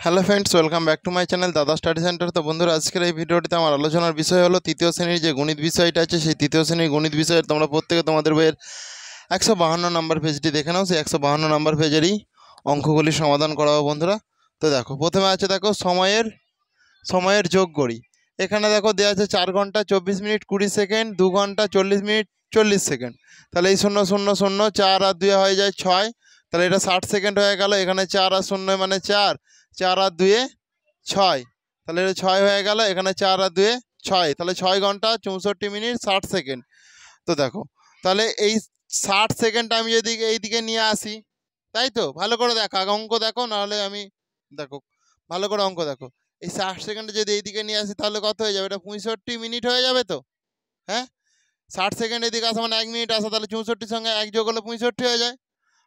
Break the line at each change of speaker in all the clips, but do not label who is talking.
Hello friends, welcome back to my channel দাদা study centre. তো বন্ধুরা, আজকের এই ভিডিওটিতে আমার আলোচনার বিষয় হলো তৃতীয় শ্রেণীর যে গণিত বিষয়টা আছে, সেই তৃতীয় শ্রেণীর গণিত বিষয়ে তোমরা প্রত্যেকে তোমাদের বইয়ের 152 নম্বর পেজটি দেখে নাও। সেই 152 নম্বর পেজেরই অঙ্কগুলি সমাধান করাবো বন্ধুরা। তো দেখো, প্রথমে আছে দেখো সময়ের যোগ করি। এখানে দেখো দেওয়া আছে 4 ঘন্টা 24 মিনিট 20 সেকেন্ড, 2 ঘন্টা 40 মিনিট 40 সেকেন্ড। তাহলে এই 0 0 0 4 আর 2 হয়ে যায় 6, তাহলে এটা 60 সেকেন্ড হয়ে গেল। এখানে 4 আর 0 মানে 4, 4 আর 2 6, তাহলে এটা 6 হয়ে গেল। এখানে 4 আর 2 6, তাহলে 6 ঘন্টা 64 মিনিট 60 সেকেন্ড। তো দেখো, তাহলে এই 60 সেকেন্ড আমি যদি এইদিকে নিয়ে আসি, তাই তো? ভালো করে দেখো, আগে অঙ্ক দেখো, নাহলে আমি দেখো ভালো করে অঙ্ক দেখো। এই 60 সেকেন্ডে যদি এইদিকে নিয়ে আসি তাহলে কত হয়ে যাবে? এটা 65 মিনিট হয়ে যাবে তো। হ্যাঁ, 60 সেকেন্ড এদিকে আসা মানে 1 মিনিট আসা, তাহলে 64 সঙ্গে 1 যোগ হলে 65 হয়ে যায়।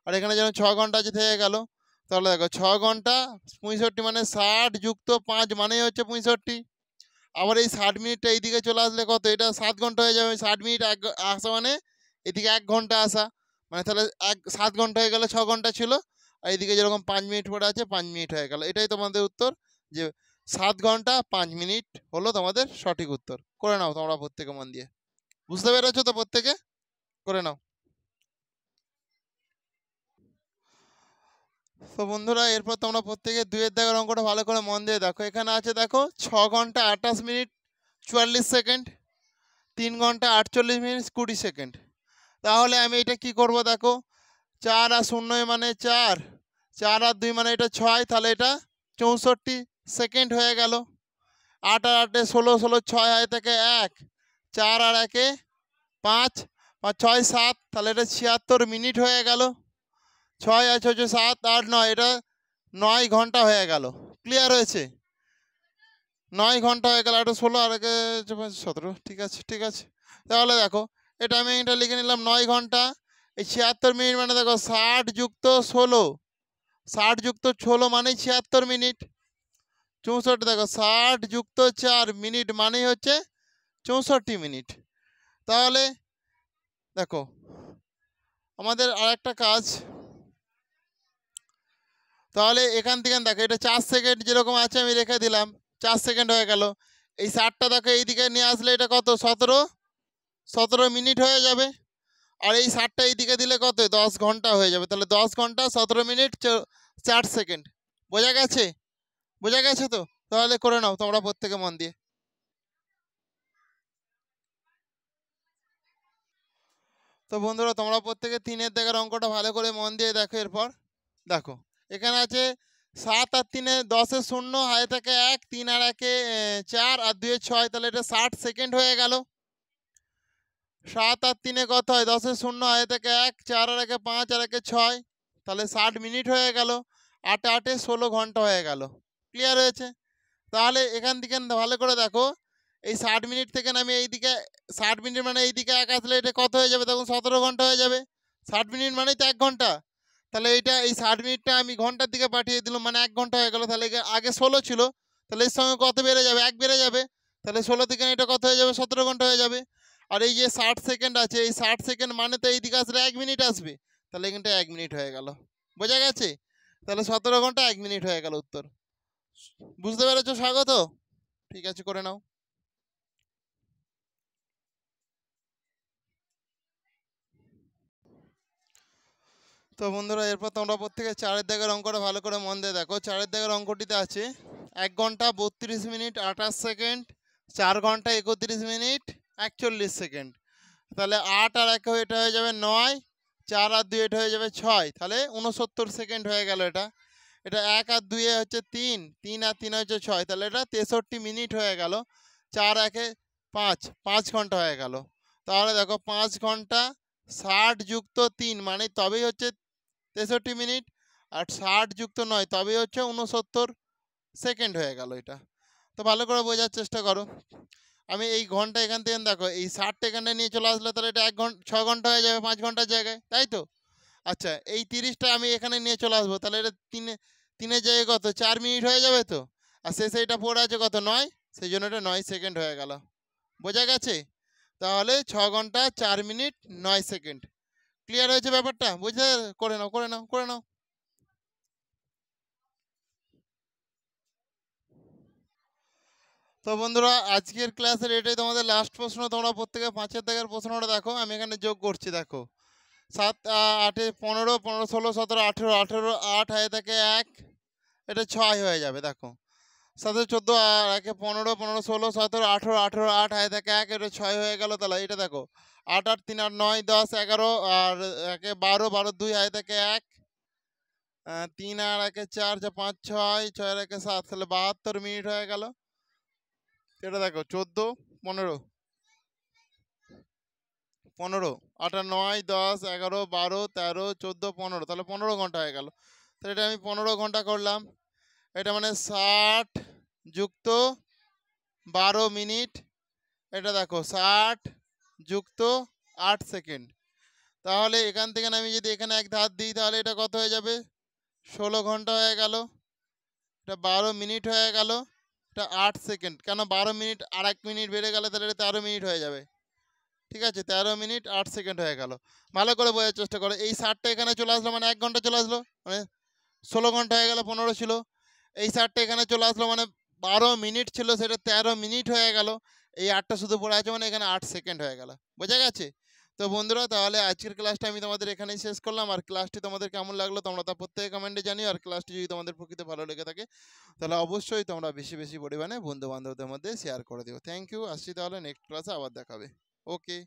আর এখানে যেমন 6 ঘন্টা আছে থেকে গেল, তাহলে দেখো 6 ঘন্টা 65 মানে 60 যুক্ত 5 মানেই হচ্ছে 65। আবার এই 60 মিনিটটা এইদিকে চলে আসলে কত? এটা 7 ঘন্টা হয়ে যাবে। 60 মিনিট আসা মানে এদিকে 1 ঘন্টা আসা, মানে তাহলে 7 ঘন্টা হয়ে গেলে 6 ঘন্টা ছিল, আর এইদিকে যেরকম 5 মিনিট পড়ে আছে 5 মিনিট হয়ে গেল। এটাই তোমাদের উত্তর, যে 7 ঘন্টা 5 মিনিট হলো তোমাদের সঠিক উত্তর। করে নাও তোমরা প্রত্যেকে মন দিয়ে। বুঝতে পেরেছো তো? প্রত্যেকে করে নাও। তো বন্ধুরা, এরপর তোমরা প্রত্যেকে 2-এর দাগের অঙ্কটা ভালো করে মন দিয়ে দেখো। এখানে আছে দেখো 6 ঘন্টা 28 মিনিট 44 সেকেন্ড, 3 ঘন্টা 48 মিনিট 20 সেকেন্ড। তাহলে আমি এটা কি করব দেখো, 4 আর 0 মানে 4, 4 আর 2 মানে এটা 6, তাহলে এটা 64 সেকেন্ড হয়ে গেল। 8 আর 8 16, 16 6 হয় থেকে 1, 4 আর 1 5, 5 6 7, তাহলে এটা 76 মিনিট হয়ে গেল। 6 আছে হচ্ছে 7 8 9, এটা 9 ঘন্টা হয়ে গেল। ক্লিয়ার হয়েছে? 9 ঘন্টা হয়ে গেল। এটা 16 আর 17, ঠিক আছে ঠিক আছে। তাহলে দেখো, এটা আমি এটা লিখে নিলাম 9 ঘন্টা। এই 76 মিনিট মানে দেখো 60 যুক্ত 16, 60 যুক্ত 16 মানেই 76 মিনিট। 64 দেখো 60 যুক্ত 4 মিনিট মানেই হচ্ছে 64 মিনিট। তাহলে দেখো, আমাদের আর একটা কাজ, তাহলে এখান থেকে দেখো এটা 4 সেকেন্ড যেরকম আছে আমি রেখে দিলাম, 4 সেকেন্ড হয়ে গেল। এই 60টা দেখো এইদিকে নিয়ে আসলে এটা কত? 17 মিনিট হয়ে যাবে। আর এই 60টা এইদিকে দিলে কত? 10 ঘন্টা হয়ে যাবে। তাহলে 10 ঘন্টা 17 মিনিট 4 সেকেন্ড। বোঝা গেছে? বোঝা গেছে তো? তাহলে করে নাও তোমরা প্রত্যেকে মন দিয়ে। তো বন্ধুরা, তোমরা প্রত্যেকে 3-এর দাগের অঙ্কটা ভালো করে মন দিয়ে দেখো। এরপর দেখো, এখানে আছে 7 আর 3 10 0 হাতে থাকে 1, 3 আর 1 4 আর 2 6, তাহলে এটা 60 সেকেন্ড হয়ে গেল। 7 আর 3 কত হয়? 10 0 হাতে থাকে 1, 4 আর 1 5 আর 1 6, তাহলে 60 মিনিট হয়ে গেল। 8 8 16 ঘন্টা হয়ে গেল। ক্লিয়ার হয়েছে? তাহলে এখান থেকে ভালো করে দেখো, এই 60 মিনিট থেকে আমি এইদিকে 60 মিনিট মানে এইদিকে 1 আসলে এটা কত হয়ে যাবে? তখন 17 ঘন্টা হয়ে যাবে। 60 মিনিট মানেই তো 1 ঘন্টা। তাহলে এইটা এই 60 মিনিটটা আমি ঘন্টার দিকে পাঠিয়ে দিলাম, মানে 1 ঘন্টা হয়ে গেল। তাহলে আগে 16 ছিল, তাহলে এর সঙ্গে কত বেড়ে যাবে? 1 বেড়ে যাবে। তাহলে 16 থেকে এটা কত হয়ে যাবে? 17 ঘন্টা হয়ে যাবে। আর এই যে 60 সেকেন্ড আছে, এই 60 সেকেন্ড মানে তো এইদিকে আসলে 1 মিনিট আসবে, তাহলে এখানটা 1 মিনিট হয়ে গেল। বোঝা গেছে? তাহলে 17 ঘন্টা 1 মিনিট হয়ে গেল উত্তর। বুঝতে পেরেছো? স্বাগত। ঠিক আছে, করে নাও। তো বন্ধুরা, এরপর তোমরা প্রত্যেকে 4-এর দাগের অঙ্কটা ভালো করে মন দিয়ে দেখো। 4-এর দাগের অঙ্কটিতে আছে 1 ঘন্টা 32 মিনিট 28 সেকেন্ড, 4 ঘন্টা 31 মিনিট 41 সেকেন্ড। তাহলে 8 আর 1 এটা হয়ে যাবে 9, 4 আর 2 এটা হয়ে যাবে 6, তাহলে 69 সেকেন্ড হয়ে গেল এটা। এটা 1 আর 2 হচ্ছে 3, 3 আর 3 হচ্ছে 6, তাহলে এটা 63 মিনিট হয়ে গেল। 4 1 5, 5 ঘন্টা হয়ে গেল। তাহলে দেখো 5 ঘন্টা 60 যুক্ত 3 মানে তবেই হচ্ছে 63 মিনিট, আর 60 যুক্ত 9 তবেই হচ্ছে 69 সেকেন্ড হয়ে গেল এটা। তো ভালো করে বোঝার চেষ্টা করো। আমি এই ঘন্টা এখান থেকে দেখো, এই 60টা এখানে নিয়ে চলে আসলে তাহলে এটা 6 ঘন্টা হয়ে যাবে 5 ঘন্টার জায়গায়, তাই তো? আচ্ছা, এই 30টা আমি এখানে নিয়ে চলে আসবো, তাহলে এটা 3-এর জায়গায় কত? 4 মিনিট হয়ে যাবে তো। আর শেষে এটা পড়ে আছে কত? 9, সেই জন্য এটা 9 সেকেন্ড হয়ে গেল। বোঝা গেছে? তাহলে 6 ঘন্টা 4 মিনিট 9 সেকেন্ড। ক্লিয়ার হয়েছে ব্যাপারটা? বুঝে করে নাও করে নাও করে নাও। তো বন্ধুরা আজকের ক্লাসের এটাই তোমাদের লাস্ট প্রশ্ন। তোমরা প্রত্যেকে 5-এর দাগের প্রশ্নটা দেখো, আমি এখানে যোগ করছি। দেখো 7 8 15 15 16 17 18 18 8 হয়ে থাকে 1, এটা 6 হয়ে যাবে। দেখো 7 14 আর 1 15 15 16 17 18 18 8 হয়ে থাকে 1, এটা 6 হয়ে গেল। তাহলে এটা দেখো 8 8 3 8 9 10 11 আর 1 12 12 2 হয়ে থাকে 1, 3 আর 1 4 4 5 6 6 আর 1 7, তাহলে 72 মিনিট হয়ে গেল। এটা দেখো 14 15 15 8 আর 9 10 11 12 13 14 15, তাহলে 15 ঘন্টা হয়ে গেল। তাহলে এটা আমি 15 ঘন্টা করলাম। এটা মানে 60 যুক্ত 12 মিনিট, এটা দেখো 60 যুক্ত 8 সেকেন্ড। তাহলে এখান থেকে আমি যদি এখানে এক ধার দিই তাহলে এটা কত হয়ে যাবে? 16 ঘন্টা হয়ে গেল। এটা 12 মিনিট হয়ে গেল। এটা 8 সেকেন্ড, কেন 12 মিনিট আর 1 মিনিট বেড়ে গেলে তাহলে এটা 13 মিনিট হয়ে যাবে। ঠিক আছে, 13 মিনিট 8 সেকেন্ড হয়ে গেল। ভালো করে বোঝার চেষ্টা করো। এই 60টা এখানে চলে আসলো মানে 1 ঘন্টা চলে আসলো, মানে 16 ঘন্টা হয়ে গেল, 15 ছিল। এই 60টা এখানে চলে আসলো মানে 12 মিনিট ছিল, সেটা 13 মিনিট হয়ে গেল। এই 8টা শুধু পড়ে আছে মানে এখানে 8 সেকেন্ড হয়ে গেল। বোঝা গেছে? তো বন্ধুরা তাহলে আজকের ক্লাসটা আমি তোমাদের এখানেই শেষ করলাম। আর ক্লাসটি তোমাদের কেমন লাগলো তোমরা তা প্রত্যেকে কমেন্টে জানিও। আর ক্লাসটি যদি তোমাদের প্রকৃত ভালো লেগে থাকে তাহলে অবশ্যই তোমরা বেশি বেশি পরিমাণে বন্ধু বান্ধবদের মধ্যে শেয়ার করে দিও। Thank you. আসছি তাহলে নেক্সট ক্লাসে আবার দেখাবে। ওকে।